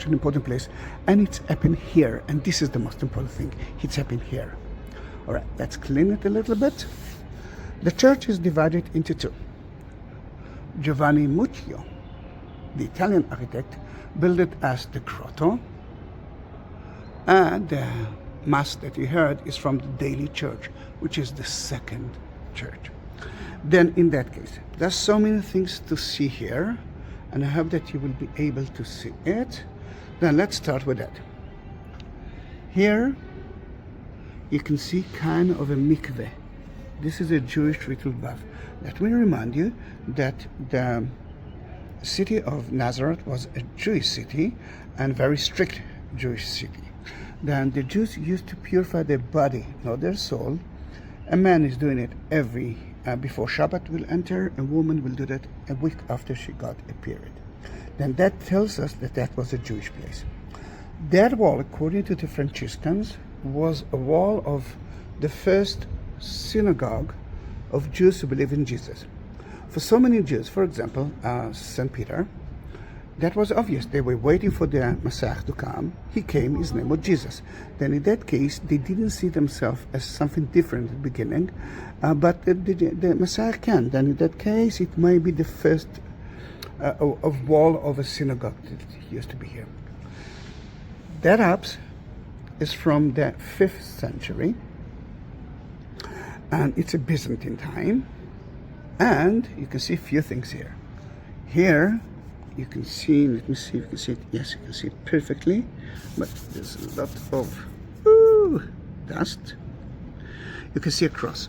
such an important place, and it's up in here, and this is the most important thing. It's up in here. All right, let's clean it a little bit. The church is divided into two. Giovanni Muccio, the Italian architect, built it as the Grotto, and the mass that you heard is from the Daily Church, which is the second church. Then in that case, there's so many things to see here, and I hope that you will be able to see it. Then let's start with that. Here you can see kind of a mikveh. This is a Jewish ritual bath. Let me remind you that the city of Nazareth was a Jewish city and very strict Jewish city. Then the Jews used to purify their body, not their soul. A man is doing it every before Shabbat will enter. A woman will do that a week after she got a period. Then that tells us that that was a Jewish place. That wall, according to the Franciscans, was a wall of the first synagogue of Jews who believe in Jesus. For so many Jews, for example, St. Peter, that was obvious. They were waiting for the Messiah to come. He came, his name was Jesus. Then in that case, they didn't see themselves as something different at the beginning, but the Messiah can. Then in that case, it may be the first of wall of a synagogue that used to be here. That apse is from the 5th century, and it's a Byzantine time. And you can see a few things here. Here, you can see, let me see if you can see it. Yes, you can see it perfectly, but there's a lot of dust. You can see a cross.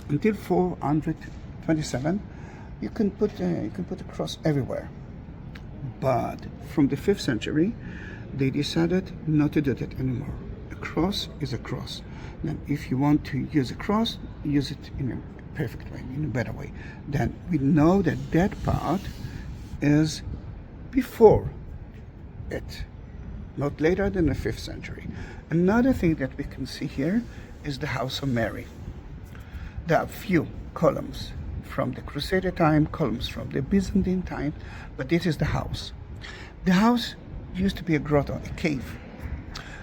Until 427, you can put a cross everywhere. But from the 5th century, they decided not to do that anymore. A cross is a cross. Then if you want to use a cross, use it in a perfect way, in a better way. Then we know that that part is before it, not later than the 5th century. Another thing that we can see here is the House of Mary. There are few columns from the Crusader time, columns from the Byzantine time, but this is the house. The house used to be a grotto, a cave,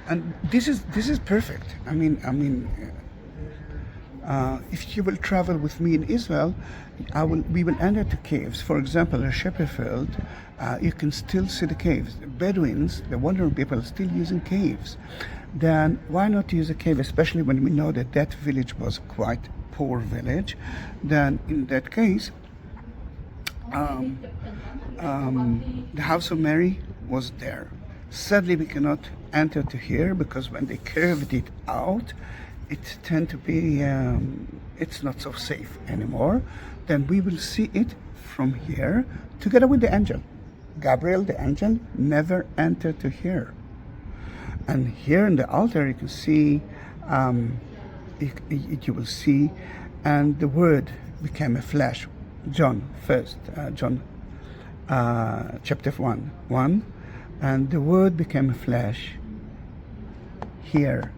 and this is perfect. I mean, if you will travel with me in Israel, we will enter the caves. For example, in Shepherdfield, you can still see the caves. The Bedouins, the wandering people, are still using caves. Then why not use a cave, especially when we know that that village was quite poor village? Then in that case, the House of Mary was there. Sadly, we cannot enter to here because when they carved it out, it tend to be, it's not so safe anymore. Then we will see it from here together with the angel. Gabriel, the angel, never entered to here. And here in the altar, you can see, you will see, and the word became a flesh. John chapter 1, and the word became a flesh here.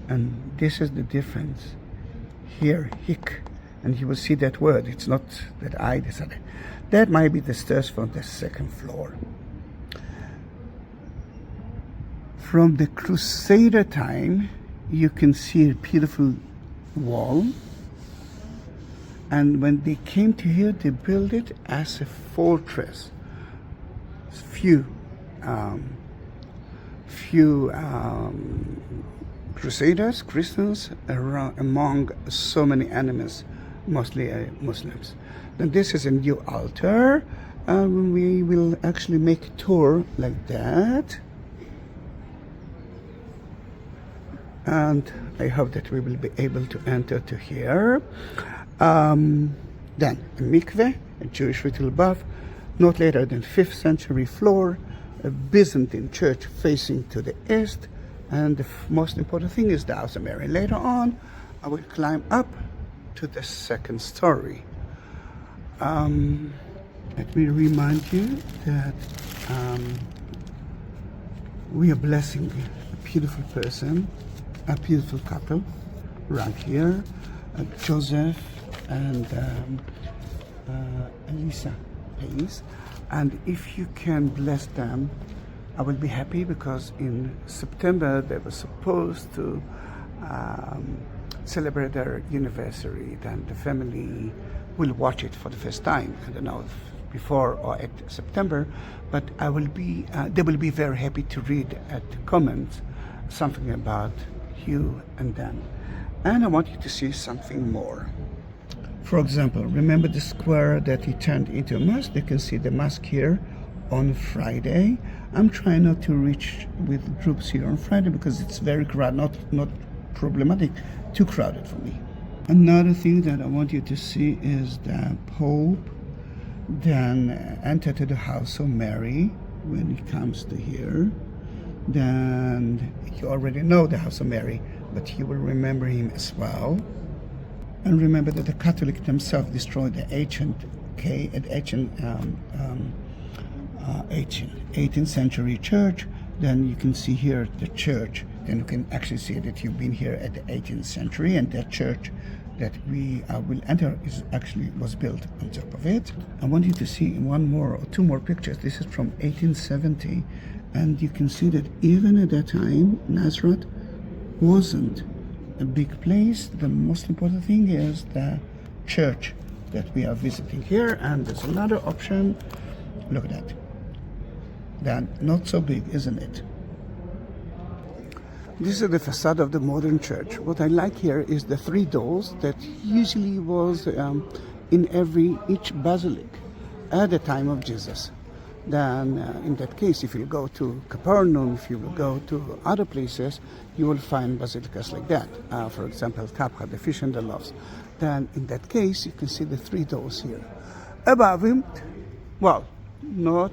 And this is the difference. Here, hic, and you will see that word. It's not that I decided. That might be the stairs from the second floor. From the Crusader time, you can see a beautiful wall. And when they came to here, they built it as a fortress. Few Crusaders, Christians, among so many enemies, mostly Muslims. Then this is a new altar. We will actually make a tour like that. And I hope that we will be able to enter to here. Then a mikveh, a Jewish ritual bath, not later than 5th century floor, a Byzantine church facing to the east, and the most important thing is the House of Mary. Later on, I will climb up to the second story. Let me remind you that we are blessing a beautiful person, a beautiful couple, right here, Joseph and Elisa Pace. And if you can bless them I will be happy because in September they were supposed to celebrate their anniversary. Then the family will watch it for the first time. I don't know if before or at September, but I will be. They will be very happy to read at the comments something about you and them. And I want you to see something more. For example, remember the square that he turned into a mosque? You can see the mosque here on Friday. I'm trying not to reach with groups here on Friday because it's very crowded, not problematic, too crowded for me. Another thing that I want you to see is the Pope then entered to the house of Mary when he comes to here. Then you already know the house of Mary, but you will remember him as well. And remember that the Catholics themselves destroyed the ancient 18th century church. Then you can see here the church. Then you can actually see that you've been here at the 18th century, and that church that we will enter was built on top of it. I want you to see one more or two more pictures. This is from 1870, and you can see that even at that time, Nazareth wasn't a big place. The most important thing is the church that we are visiting here, and there's another option. Look at that. Then not so big, isn't it? This is the facade of the modern church. What I like here is the three doors that usually was in each basilica at the time of Jesus. Then in that case, if you go to Capernaum, if you will go to other places, you will find basilicas like that. For example, Capra, the fish and the loaves. Then in that case, you can see the three doors here. Above him, well, not,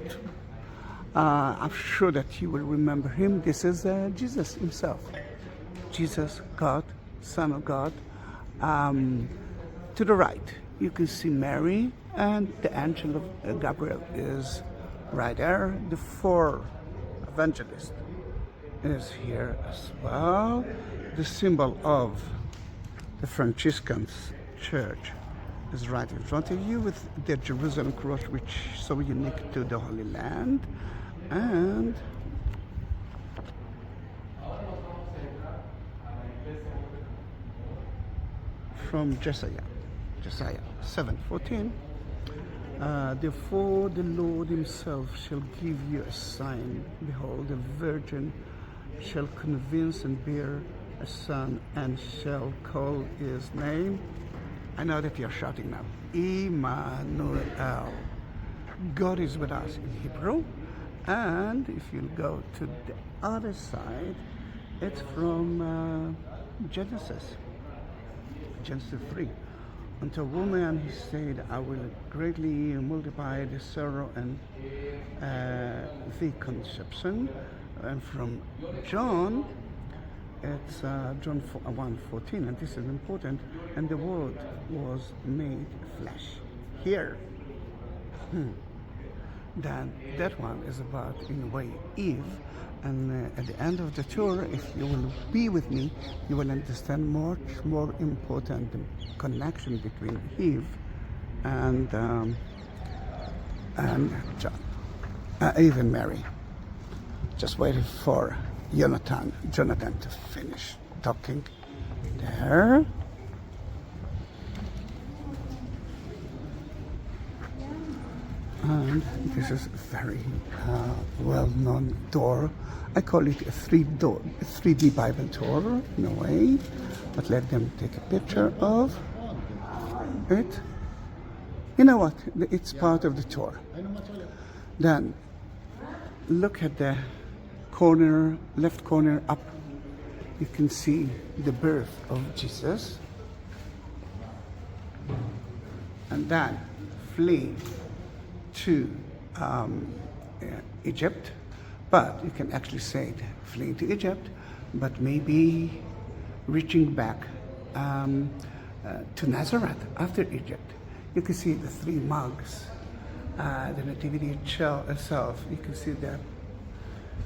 I'm sure that you will remember him. This is Jesus himself. Jesus, God, Son of God. To the right, you can see Mary, and the angel of Gabriel is right there. The four evangelists is here as well. The symbol of the Franciscans church is right in front of you with the Jerusalem cross, which is so unique to the Holy Land. And from Josiah 7:14, therefore the Lord himself shall give you a sign. Behold, the virgin shall convince and bear a son, and shall call his name. I know that you're shouting now. Emmanuel. God is with us in Hebrew. And if you go to the other side, it's from Genesis 3. Unto woman he said, I will greatly multiply the sorrow and the conception. And from John, it's John 1:14, and this is important. And the Word was made flesh. Here. Then that one is about, in a way, Eve. And at the end of the tour, if you will be with me, you will understand much more important connection between Eve and John, even Mary. Just waiting for Jonathan to finish talking there. And this is a very well-known door. I call it a 3D Bible tour in a way, but let them take a picture of it. You know what? It's part of the tour. Then look at the corner, left corner up. You can see the birth of Jesus, and then flee to Egypt, but you can actually say fleeing to Egypt, but maybe reaching back to Nazareth after Egypt. You can see the three mugs, the nativity itself. You can see the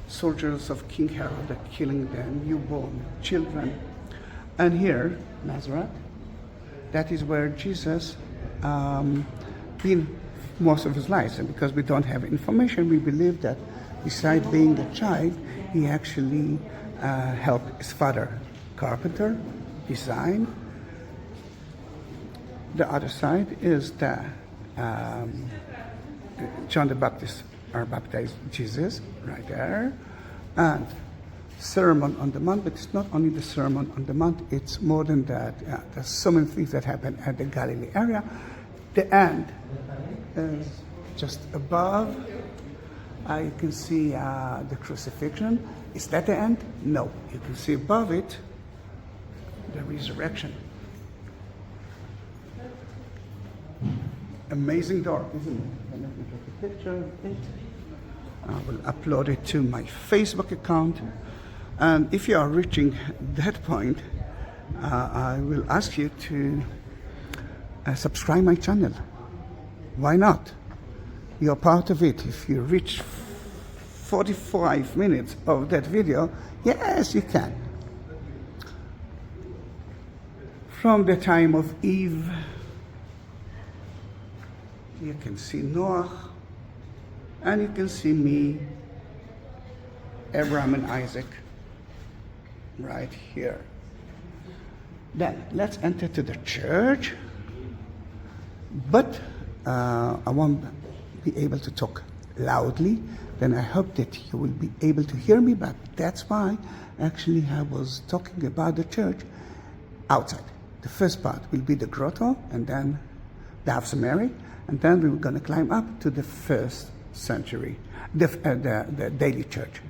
soldiers of King Herod that killing the newborn children. And here, Nazareth, that is where Jesus been most of his life. And because we don't have information, we believe that Besides being a child, he actually helped his father, carpenter, design. The other side is the John the Baptist or baptized Jesus right there, and Sermon on the Mount. But it's not only the Sermon on the Mount; it's more than that. There's so many things that happen at the Galilee area. The end is just above. You can see the crucifixion. Is that the end? No. You can see above it the resurrection. Amazing door, isn't it? Let me take a picture of it. I will upload it to my Facebook account. And if you are reaching that point, I will ask you to subscribe my channel. Why not? You're part of it. If you reach 45 minutes of that video, yes, you can. From the time of Eve, you can see Noah, and you can see me, Abraham and Isaac, right here. Then let's enter to the church. But I won't be able to talk loudly. Then I hope that you will be able to hear me. But that's why actually I was talking about the church outside. The first part will be the grotto, and then the House of Mary, and then we're going to climb up to the first century, the daily church.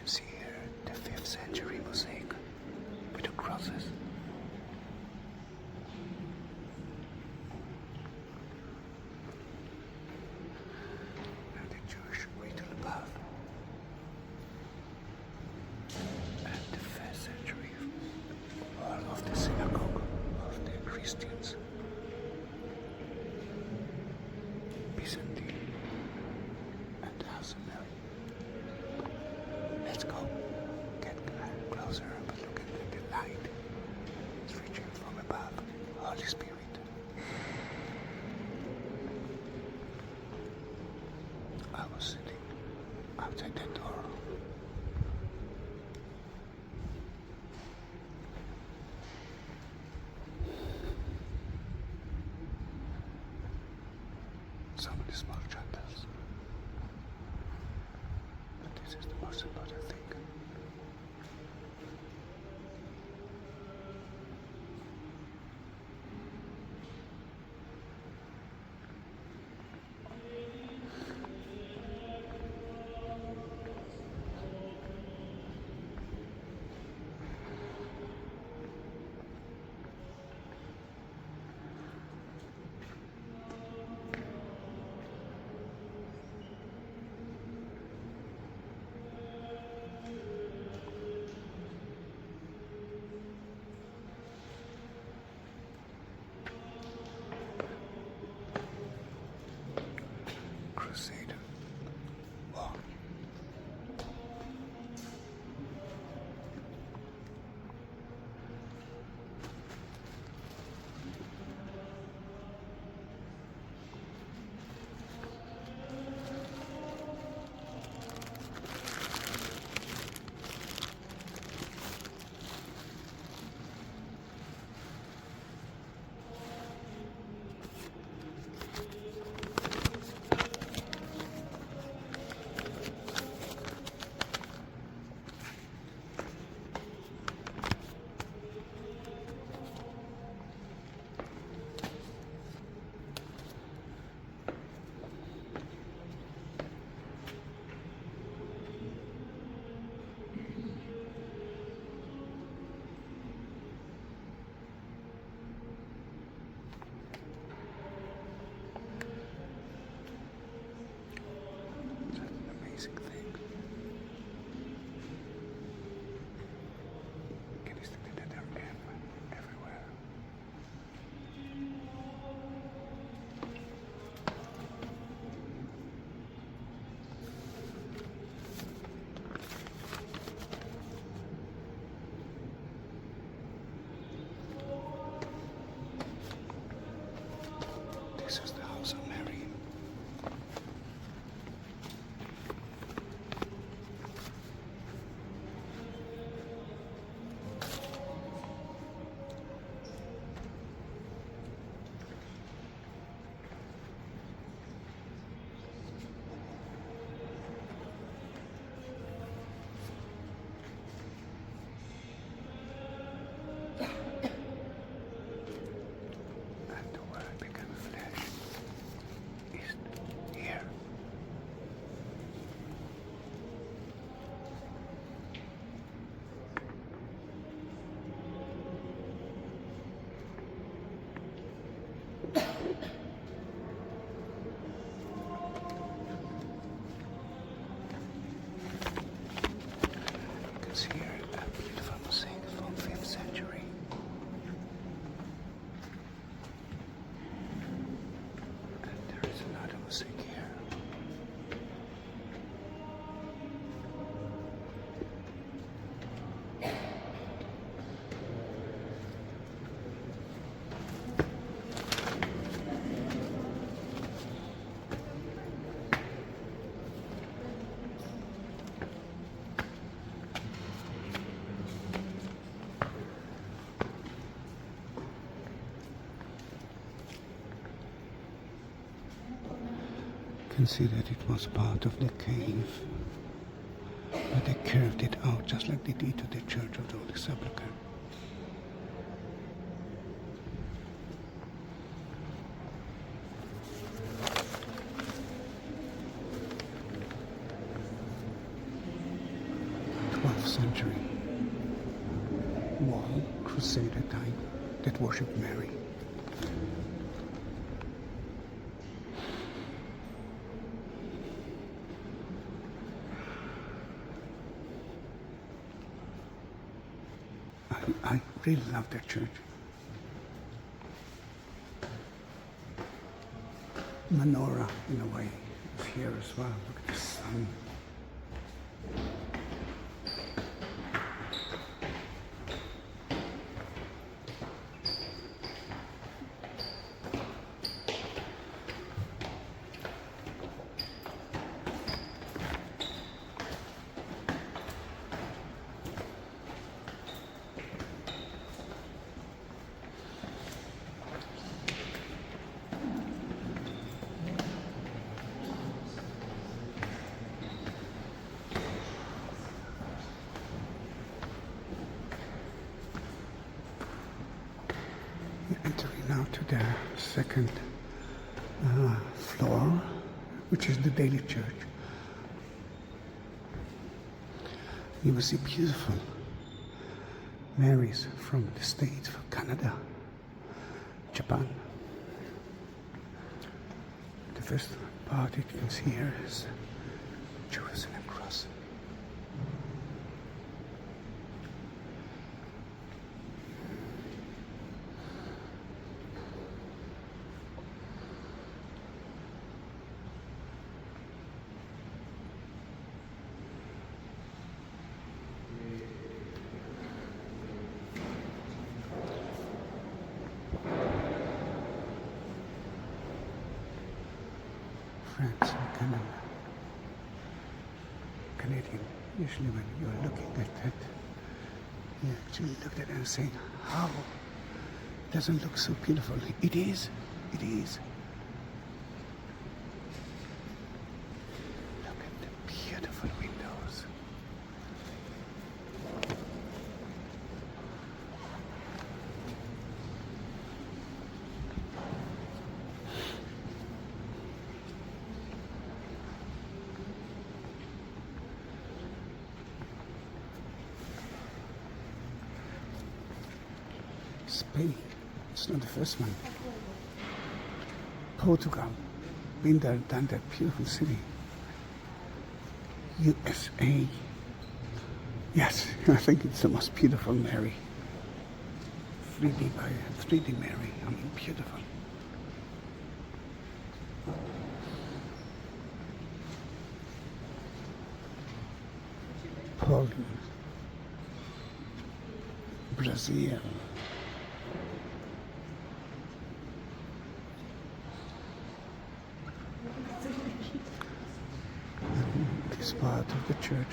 See here the 5th century mosaic with the crosses. And the Jewish ritual above. And the 1st century wall of the synagogue of the Christians. Byzantine and House of Mary. Let's go. Get closer and look at the light. It's reaching from above. Holy Spirit. I was sitting outside that door. So many small chandels. But this is the most important thing. can see that it was part of the cave, but they curved it out just like they did to the Church of the Holy Sepulchre. Century wall, Crusader time, that worshipped Mary. I really love that church. Menorah, in a way, is here as well. Look at the sun. Entering now to the second floor, which is the daily church. You will see beautiful Marys from the States, from Canada, Japan. The first part you can see here is Jerusalem cross. France and Canadian. Usually when you're looking at that, you actually look at it and say, how? It doesn't look so beautiful. It is. It is. Look at the beautiful windows. Spain, it's not the first one. Portugal, been there, done that beautiful city. USA, yes, I think it's the most beautiful Mary. 3D Mary, I mean beautiful. Poland, Brazil. This part of the church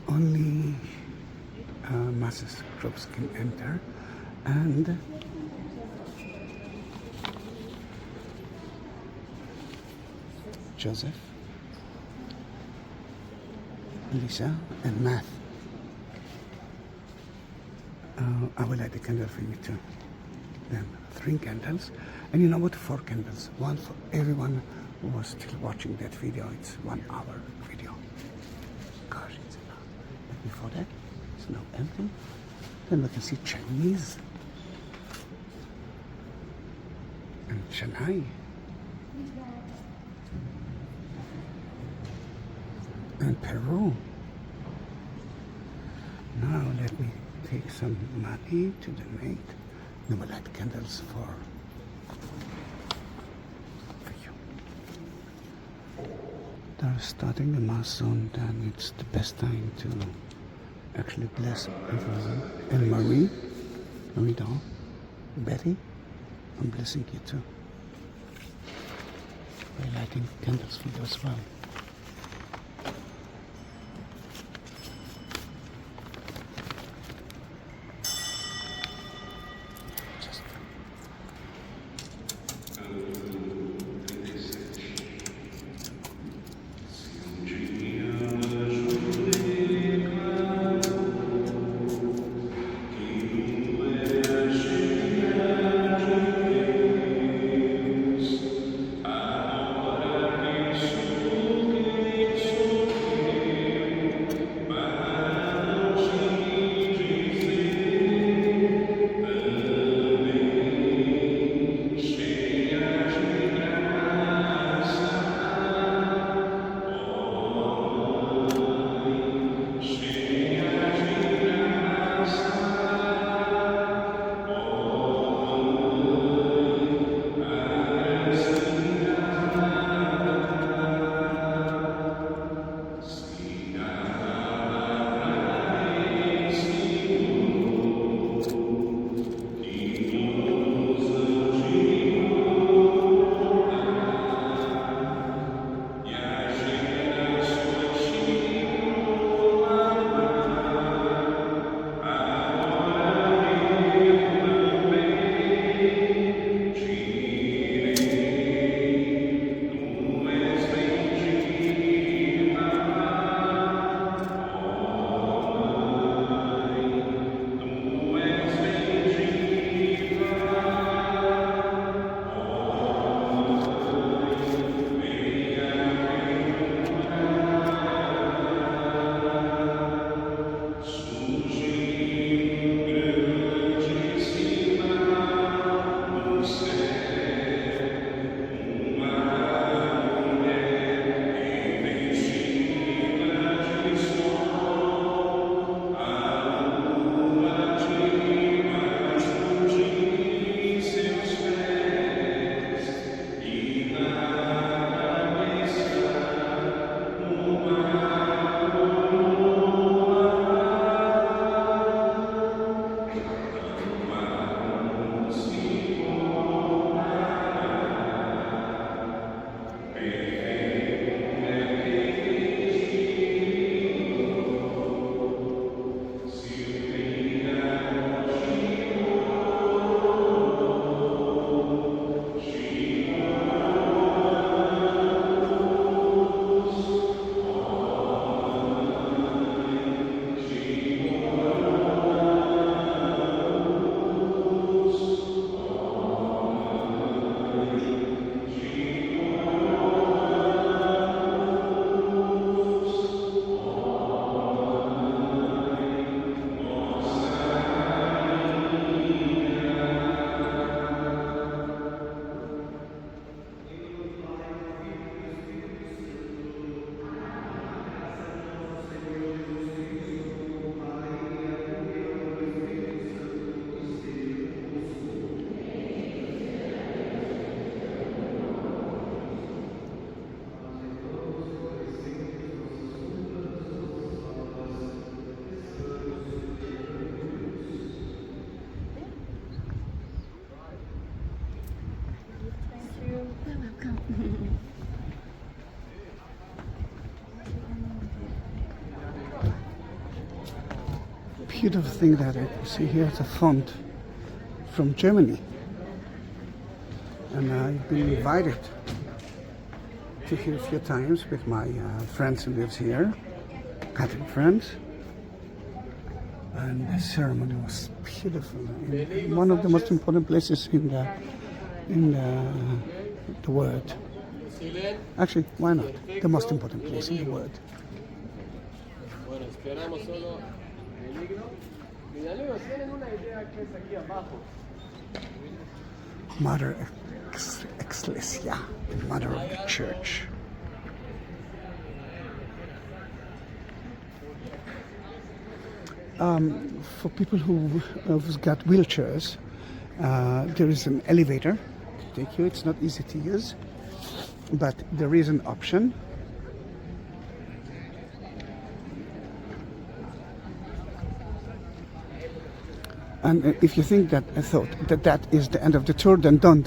only masses groups can enter, and Joseph, Lisa, and Matt. I will light the candle for you too. Then 3 candles, and you know what? 4 candles. One for everyone who was still watching that video. It's 1 hour video. Gosh, it's enough. But before that, it's now empty. Then we can see Chinese and Shanghai and Peru. Now let me take some money to donate. Then we'll light candles for you. They're starting the mass soon, then it's the best time to actually bless everyone. And Marie doll, Betty, I'm blessing you too. We're lighting candles for you as well. beautiful thing that I see here is a font from Germany. And I've been invited to here a few times with my friends who lives here, Catholic friends. And the ceremony was beautiful. In one of the most important places in the world. Actually, why not? The most important place in the world. Mother Ecclesia, the mother of the church. For people who've got wheelchairs, there is an elevator to take you. It's not easy to use, but there is an option. And if you think that I thought that is the end of the tour, then don't,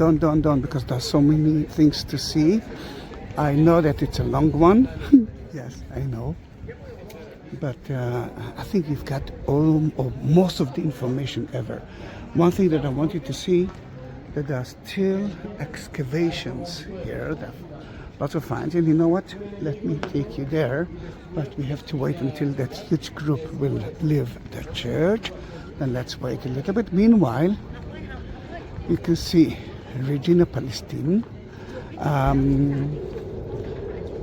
because there's so many things to see. I know that it's a long one. Yes, I know. But I think you've got all or most of the information ever. One thing that I want you to see, that there are still excavations here. There are lots of finds, and you know what? Let me take you there, but we have to wait until that huge group will leave the church. Then let's wait a little bit. Meanwhile, you can see Regina Palestine.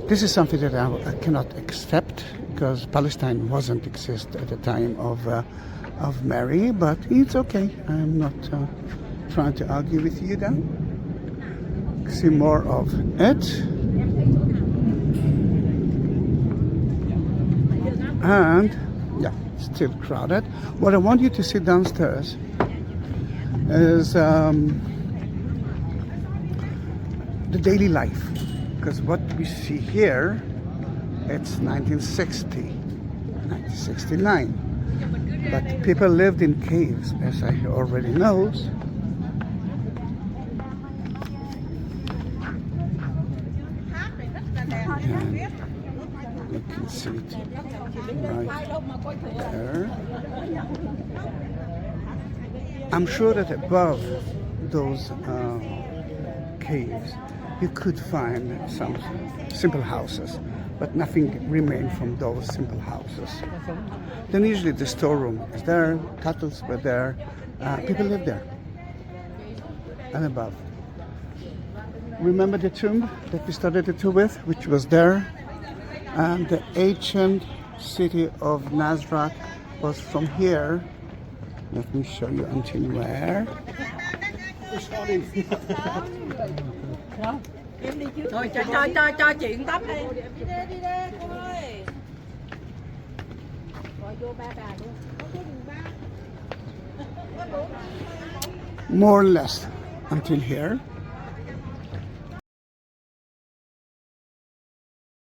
This is something that I cannot accept, because Palestine wasn't exist at the time of Mary, but it's okay. I'm not trying to argue with you then. See more of it. And yeah, still crowded. What I want you to see downstairs is the daily life, because what we see here, it's 1960, 1969, but people lived in caves, as I already know. You can see it right there. I'm sure that above those caves you could find some simple houses, but nothing remained from those simple houses. Then usually the storeroom is there, cattle were there, people lived there. And above. Remember the tomb that we started the tour with, which was there? And the ancient city of Nazareth was from here. Let me show you until where. Cho chuyện tắm đi. Đi đi cô ơi. Rồi vô ba bà luôn. More or less until here.